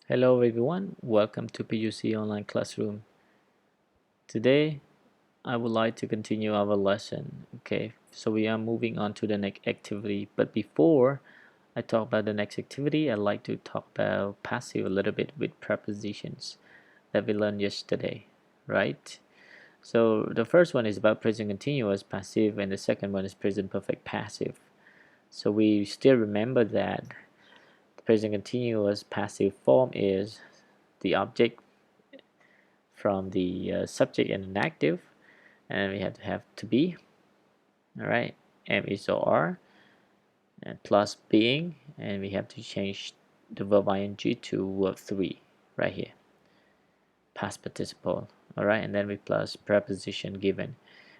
Hello everyone, welcome to PUC Online Classroom. Today I would like to continue our lesson. Okay, so we are moving on to the next activity, but before I talk about the next activity, I'd like to talk about passive a little bit with prepositions that we learned yesterday, right? So the first one is about present continuous passive and the second one is present perfect passive. So we still remember that the present continuous passive form is the object from the subject and an active, and we have to be. All right, am is or are, and plus being, and we have to change the verb ing to verb 3 right here, past participle. All right, and then we plus preposition given.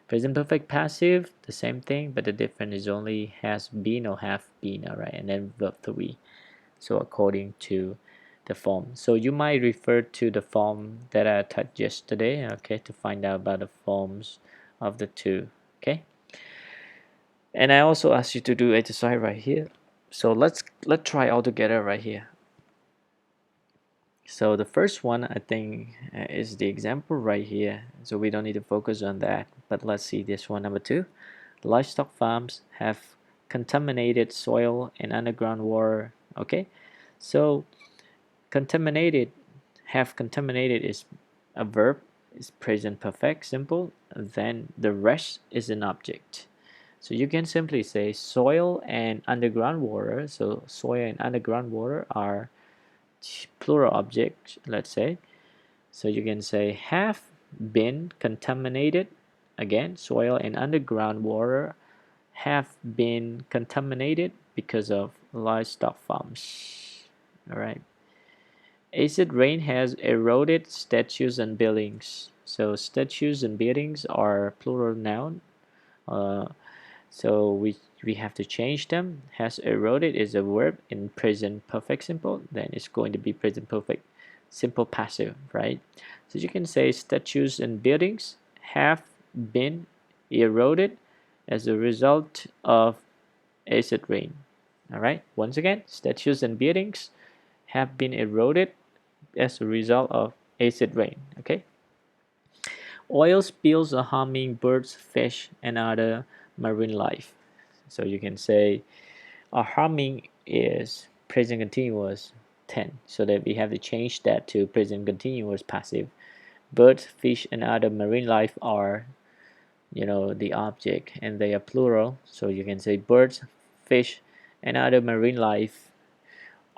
Present perfect passive, the same thing, but the difference is only has been or have been. All right, and then verb 3, so according to the form. So you might refer to the form that I touched yesterday, okay, to find out about the forms of the two. Okay, and I also asked you to do exercise right here. So let's try all together right here. So the first one I think is the example right here, so we don't need to focus on that, but let's see this one. Number 2, livestock farms have contaminated soil and underground water. Okay, so contaminated, have contaminated is a verb, is present perfect simple, then the rest is an object. So you can simply say soil and underground water. So soil and underground water are plural objects, let's say. So you can say have been contaminated. Again, soil and underground water have been contaminated because of livestock farms. All right. Acid rain has eroded statues and buildings. So statues and buildings are plural noun. Uh, so we have to change them. Has eroded is a verb in present perfect simple. Then it's going to be present perfect simple passive, right? So you can say statues and buildings have been eroded as a result of acid rain. All right. Once again, statues and buildings have been eroded as a result of acid rain. Okay. Oil spills are harming birds, fish, and other marine life. So you can say harming is present continuous tense, so that we have to change that to present continuous passive. Birds, fish, and other marine life are, the object, and they are plural. So you can say birds, fish, and other marine life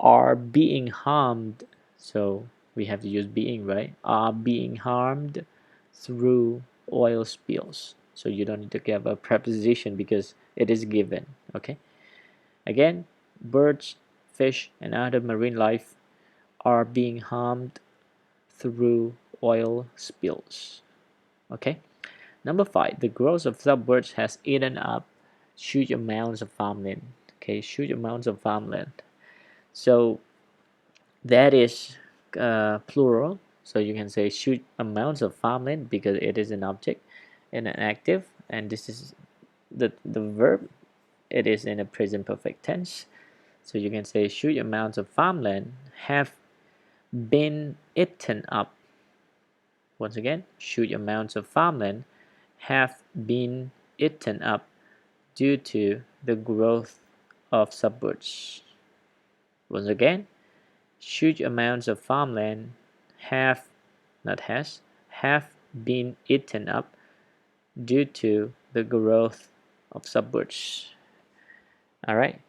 are being harmed. So we have to use being, right? Are being harmed through oil spills. So you don't need to give a preposition because it is given. Okay. Again, birds, fish, and other marine life are being harmed through oil spills. Okay. Number 5, the growth of suburbs has eaten up huge amounts of farmland. Okay, huge amounts of farmland. So that is plural. So you can say huge amounts of farmland because it is an object and an active, and this is the verb. It is in a present perfect tense. So you can say huge amounts of farmland have been eaten up. Once again, huge amounts of farmland have been eaten up due to the growth of suburbs. Once again, huge amounts of farmland have, not has, have been eaten up due to the growth of suburbs. All right.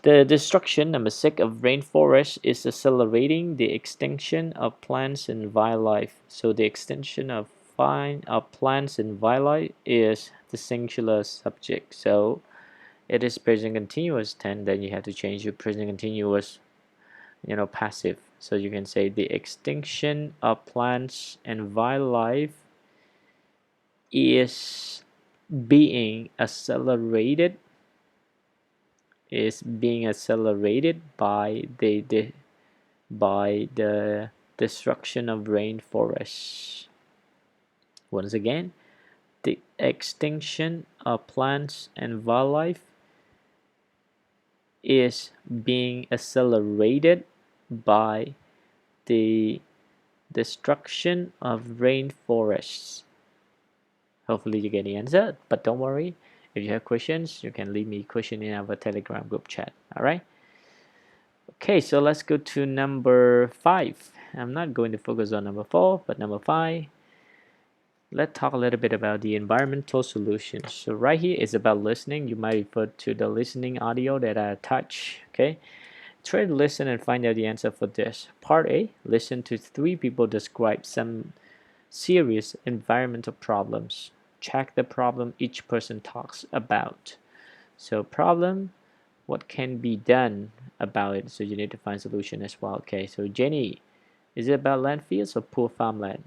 The destruction, number 6, of rainforests is accelerating the extinction of plants and wildlife. So the extinction of plants and wildlife is the singular subject. So it is present continuous tense. Then you have to change your present continuous, passive. So you can say the extinction of plants and wildlife is being accelerated by the destruction of rainforests. Once again, the extinction of plants and wildlife is being accelerated by the destruction of rainforests? Hopefully you get the answer, but don't worry. If you have questions, you can leave me a question in our Telegram group chat. All right. Okay, so let's go to number 5. I'm not going to focus on number 4, but number 5. Let's talk a little bit about the environmental solutions. So right here is about listening. You might refer to the listening audio that I attached. Okay. Try to listen and find out the answer for this. Part A, listen to 3 people describe some serious environmental problems. Check the problem each person talks about. So problem, what can be done about it? So you need to find solution as well. Okay, so Jenny, is it about landfills or poor farmland?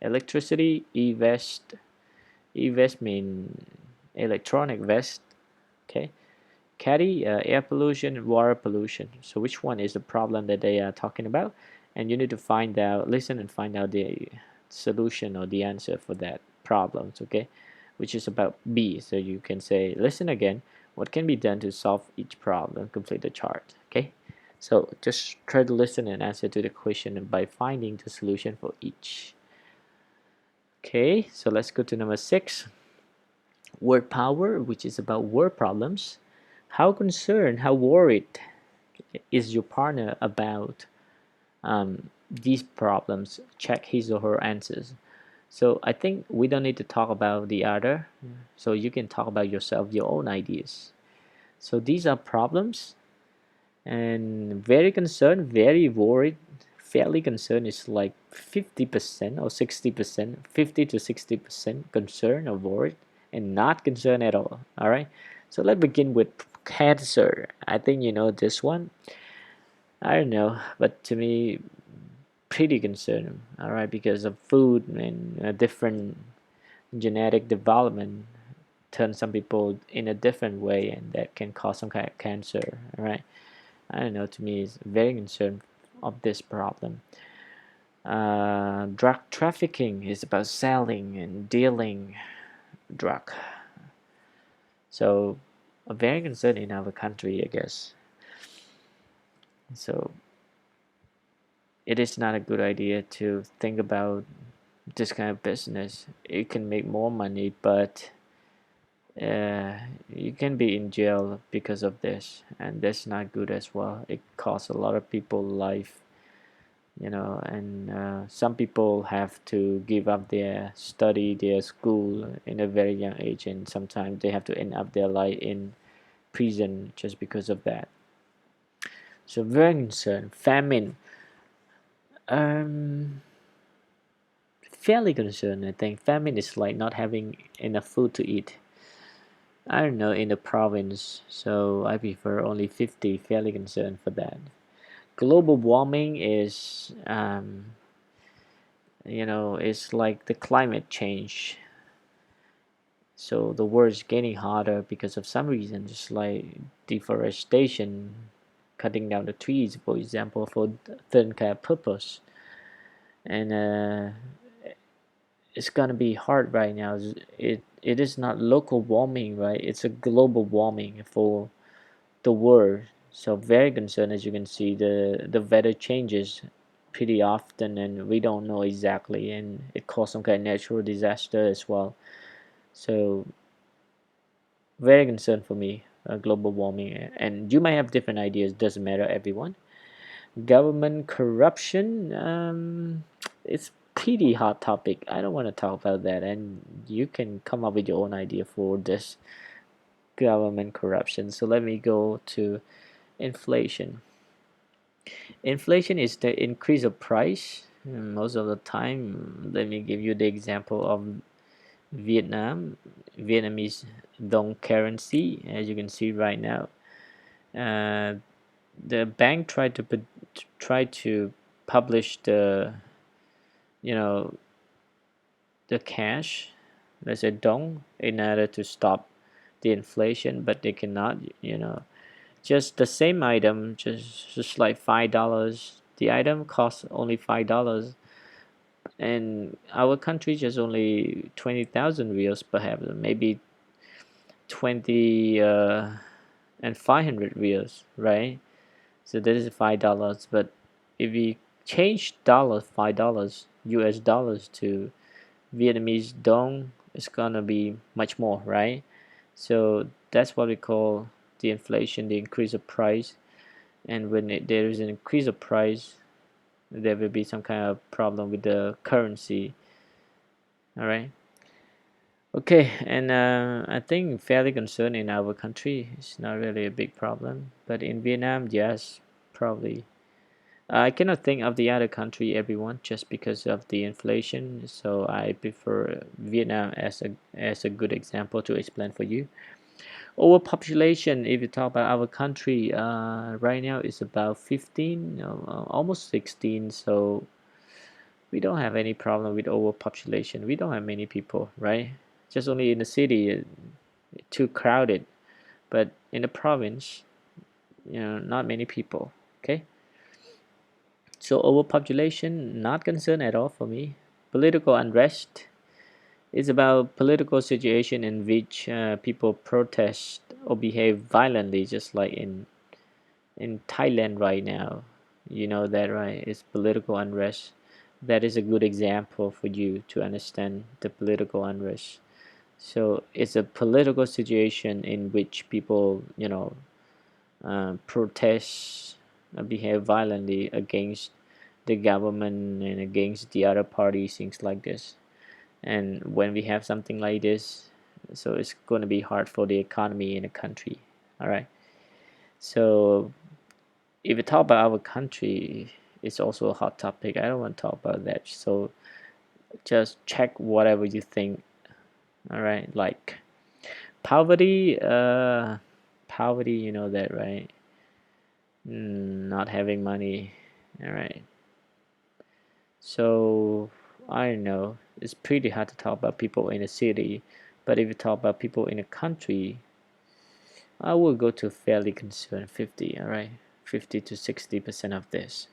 Electricity, e-vest. E-vest mean electronic vest. Okay. Caddy, air pollution, water pollution. So which one is the problem that they are talking about? And you need to find out, listen and find out the solution or the answer for that problems, okay? Which is about B. So you can say, listen again, what can be done to solve each problem? Complete the chart, okay? So just try to listen and answer to the question by finding the solution for each. Okay, so let's go to number 6. Word power, which is about word problems. How concerned, how worried is your partner about these problems? Check his or her answers. So I think we don't need to talk about the other. So you can talk about yourself, your own ideas. So these are problems, and very concerned, very worried. Fairly concerned is like 50% or 60%, 50 to 60% concerned or worried, and not concerned at all. All right. So let's begin with cancer. I think you know this one. I don't know, but to me, pretty concerned. All right, because of food and different genetic development turn some people in a different way, and that can cause some kind of cancer. All right. I don't know. To me, it's very concerned of this problem. Drug trafficking is about selling and dealing drug. So, a very concern in our country, I guess. So, it is not a good idea to think about this kind of business. It can make more money, but you can be in jail because of this, and that's not good as well. It costs a lot of people life, and some people have to give up their study, their school in a very young age, and sometimes they have to end up their life in prison just because of that. So very concerned. Famine, um fairly concerned. I think famine is like not having enough food to eat. I don't know, in the province, so I prefer only 50. Fairly concerned for that. Global warming is it's like the climate change. So the world is getting hotter because of some reason, just like deforestation, cutting down the trees, for example, for certain kind of purpose. And it's gonna be hard right now. It is not local warming, right? It's a global warming for the world. So very concerned. As you can see, the weather changes pretty often, and we don't know exactly, and it caused some kind of natural disaster as well. So very concerned for me, global warming. And you might have different ideas. Doesn't matter, everyone. Government corruption. It's pretty hot topic. I don't want to talk about that, and you can come up with your own idea for this government corruption. So let me go to inflation. Inflation is the increase of price most of the time. Let me give you the example of Vietnam. Vietnamese dong currency, as you can see right now. Uh, the bank try to publish you know the cash, let's say dong, in order to stop the inflation, but they cannot. Just the same item, just like $5. The item costs only $5, and our country just only 20,000 reals, perhaps maybe 20 and 500 reals, right? So that is $5, but if we change dollars, $5 US dollars to Vietnamese dong, it's gonna be much more, right? So that's what we call the inflation, the increase of price. And when there is an increase of price, there will be some kind of problem with the currency. All right. Okay, and I think fairly concerned in our country. It's not really a big problem, but in Vietnam, yes, probably. I cannot think of the other country, everyone, just because of the inflation. So I prefer Vietnam as a good example to explain for you. Overpopulation, if you talk about our country, right now is about 15, almost 16. So we don't have any problem with overpopulation. We don't have many people, right? Just only in the city, too crowded. But in the province, not many people. Okay. So overpopulation, not concern at all for me. Political unrest is about political situation in which people protest or behave violently, just like in Thailand right now. You know that, right? It's political unrest. That is a good example for you to understand the political unrest. So it's a political situation in which people, protest, behave violently against the government and against the other parties, things like this. And when we have something like this, so it's going to be hard for the economy in a country. All right. So if we talk about our country, it's also a hot topic. I don't want to talk about that. So just check whatever you think. All right. Like poverty, poverty, you know that, right? Not having money. All right. So I don't know. It's pretty hard to talk about people in a city, but if you talk about people in a country, I will go to fairly concerned 50. All right, 50 to 60% of this.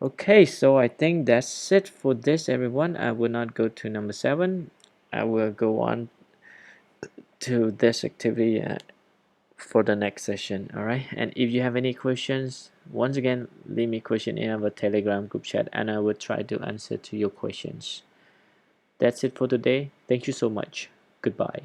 Okay, so I think that's it for this, everyone. I will not go to number 7. I will go on to this activity for the next session. All right, and if you have any questions, once again, leave me question in our Telegram group chat, and I will try to answer to your questions. That's it for today. Thank you so much. Goodbye.